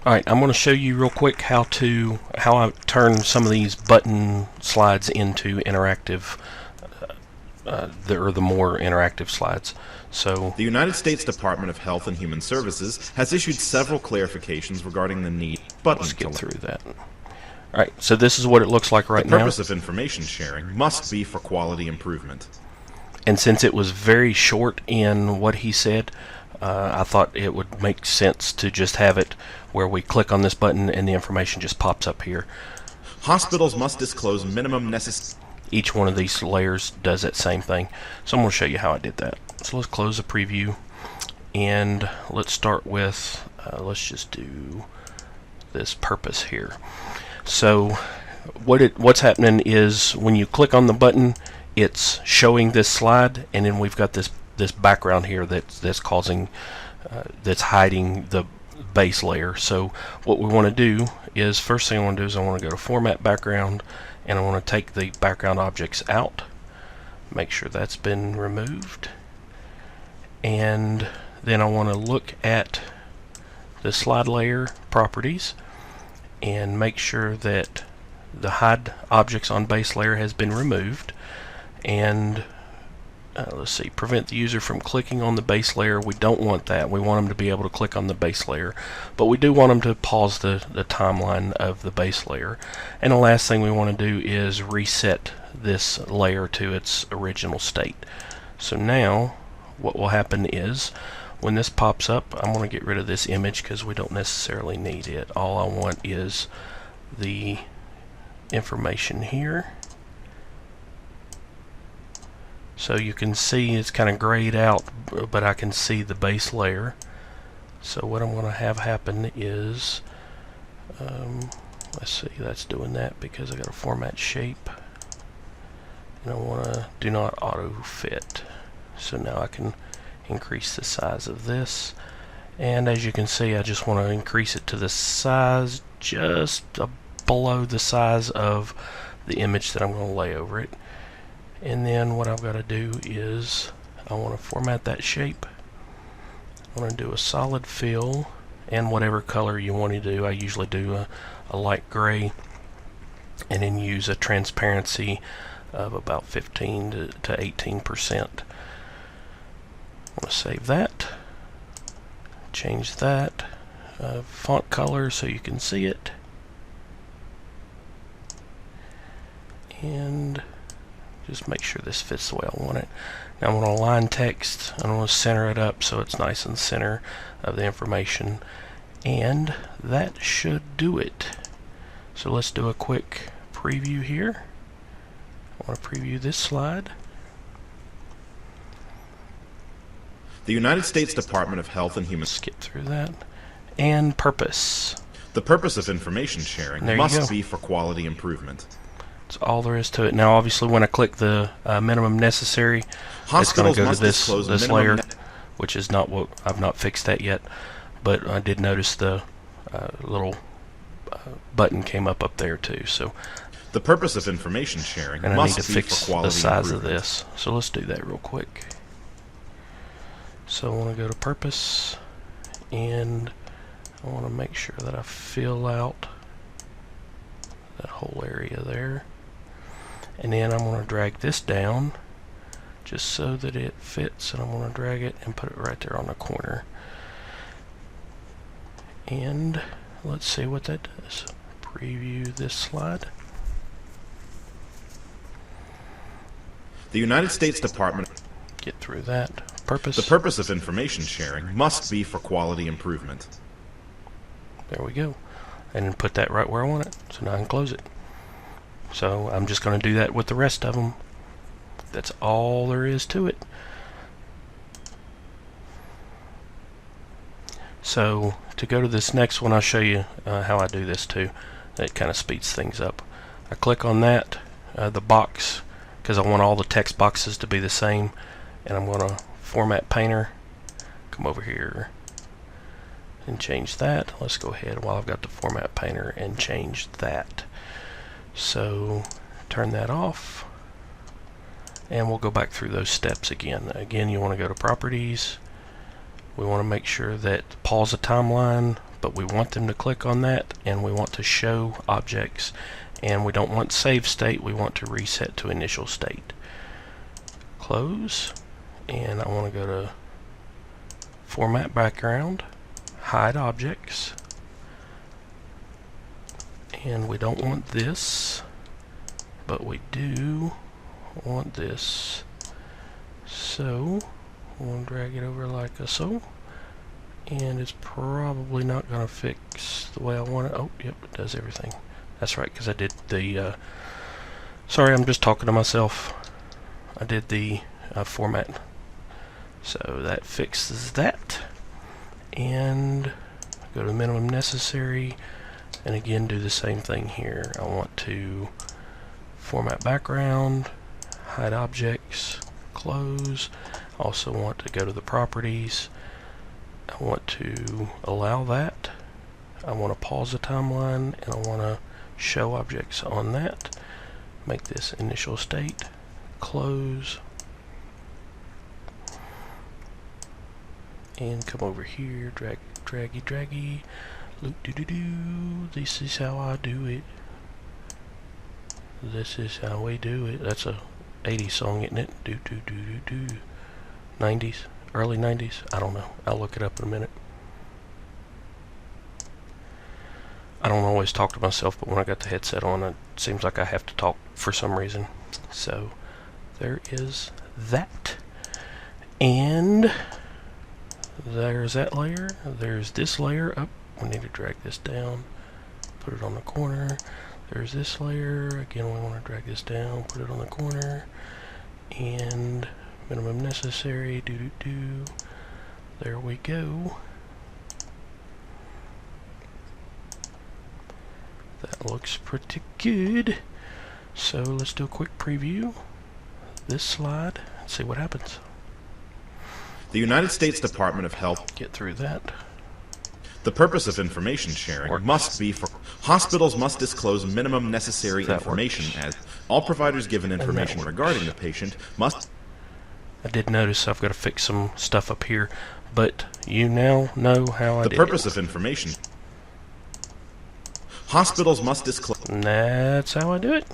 Alright, I'm going to show you real quick how I turn some of these button slides into interactive, the more interactive slides. So The United States Department of Health and Human Services has issued several clarifications regarding the need button let's get to through that. Alright, so this is what it looks like right The now. purpose of information sharing must be for quality improvement. And since it was very short in what he said, I thought it would make sense to just have it where we click on this button and the information just pops up here. Hospitals must disclose minimum necessary. Each one of these layers does that same thing. So I'm going to show you how I did that. So let's close the preview and let's start with, let's just do this purpose here. So what's happening is when you click on the button, it's showing this slide, and then we've got this background here that's causing that's hiding the base layer. So what we want to do is, first thing I want to do is I want to go to Format Background, and I want to take the background objects out, make sure that's been removed, and then I want to look at the slide layer properties and make sure that the hide objects on base layer has been removed, and let's see, prevent the user from clicking on the base layer. We don't want that. We want them to be able to click on the base layer, but we do want them to pause the timeline of the base layer. And the last thing we want to do is reset this layer to its original state. So now what will happen is when this pops up, I'm going to get rid of this image because we don't necessarily need it. All I want is the information here. So you can see it's kind of grayed out, but I can see the base layer. So what I'm going to have happen is, let's see, that's doing that because I got to format shape, and I want to do not auto fit. So now I can increase the size of this, and as you can see, I just want to increase it to the size just below the size of the image that I'm going to lay over it. And then what I've got to do is I want to format that shape. I want to do a solid fill and whatever color you want to do. I usually do a light gray, and then use a transparency of about 15 to 18%. I want to save that, change that, font color so you can see it, and just make sure this fits the way I want it. Now I'm going to align text. I'm going to center it up so it's nice in the center of the information, and that should do it. So let's do a quick preview here. I want to preview this slide. The United States Department of Health and Human Skip through that. And purpose. The purpose of information sharing must be for quality improvement. That's all there is to it. Now obviously when I click the minimum necessary, it's going to go to this layer, which is not what, I've not fixed that yet, but I did notice the little button came up there too. So the purpose of information sharing and I must need to be fix for quality the size improvement. of this. So let's do that real quick. So I want to go to purpose, and I want to make sure that I fill out that whole area there, and then I'm going to drag this down just so that it fits, and I'm going to drag it and put it right there on the corner. And let's see what that does. Preview this slide. The United States Department Get through that. Purpose. The purpose of information sharing must be for quality improvement. There we go. And then put that right where I want it. So now I can close it. So I'm just going to do that with the rest of them. That's all there is to it. So to go to this next one, I'll show you how I do this too. That kind of speeds things up. I click on that, the box, because I want all the text boxes to be the same, and I'm going to format painter, come over here and change that. Let's go ahead while I've got the format painter and change that. So turn that off, and we'll go back through those steps again. Again, you want to go to properties. We want to make sure that pause the timeline, but we want them to click on that, and we want to show objects, and we don't want save state, we want to reset to initial state. Close, and I want to go to format background, hide objects, and we don't want this, but we do want this. So we'll drag it over like so, and it's probably not going to fix the way I want it. Oh, yep, it does everything. That's right, because I did the sorry, I'm just talking to myself. I did the format, so that fixes that. And go to minimum necessary, and again do the same thing here. I want to format background, hide objects, close. I also want to go to the properties. I want to allow that. I want to pause the timeline, and I want to show objects on that. Make this initial state. Close. And come over here, draggy, loop doo. This is how I do it. This is how we do it. That's a 80s song, isn't it? Do. 90s, early 90s. I don't know. I'll look it up in a minute. I don't always talk to myself, but when I got the headset on, it seems like I have to talk for some reason. So there is that. And there's that layer. There's this layer. Oh, we need to drag this down. Put it on the corner. There's this layer. Again, we want to drag this down. Put it on the corner. And minimum necessary. Do. There we go. That looks pretty good. So let's do a quick preview. This slide and see what happens. The United States Department of Health. Get through that. The purpose of information sharing must be for hospitals must disclose minimum necessary information as all providers given information regarding the patient must. I did notice I've got to fix some stuff up here, but you now know how I did it. The purpose of information. Hospitals must disclose. And that's how I do it.